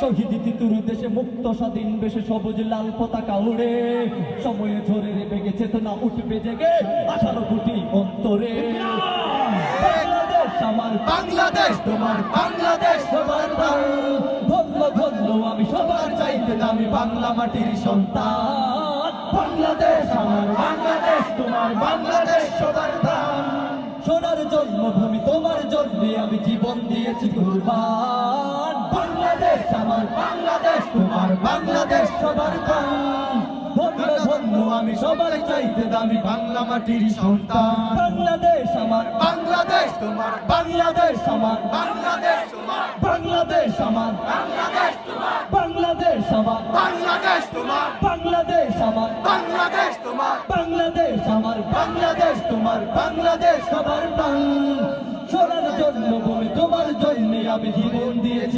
শহীদ তিতুর দেশে মুক্ত স্বাধীন বেশে সবুজ লাল পতাকা উড়ে সময়ে ঝরে রেবে চেতনা উঠবে জেগে 18 কোটি অন্তরে। বাংলাদেশ আমার বাংলাদেশ তোমার বাংলাদেশ তোমার দান, ধন্য ধন্য আমি সবার চাইতে দামি বাংলা মাটির সন্তান। বাংলাদেশ আমার বাংলাদেশ তোমার বাংলাদেশ সবার দান, সোনার জন্মভূমি তোমার জন্যে আমি জীবন দিয়েছি কুরবান। বাংলাদেশ আমার বাংলাদেশ তোমার বাংলাদেশ সবার দান, ধন্য ধন্য আমি সবার চাইতে দামি বাংলা মাটির সন্তান। বাংলাদেশ আমার বাংলাদেশ তোমার বাংলাদেশ আমার বাংলাদেশ তোমার বাংলাদেশ আমার বাংলাদেশ তোমার বাংলাদেশ আমার বাংলাদেশ তোমার বাংলাদেশ আমার বাংলাদেশ তোমার বাংলাদেশ আমার বাংলাদেশ তোমার বাংলাদেশ সবার প্রাণ। সোনার জন্মভূমি তোমার জন্যে আমি জীবন দিয়েছি।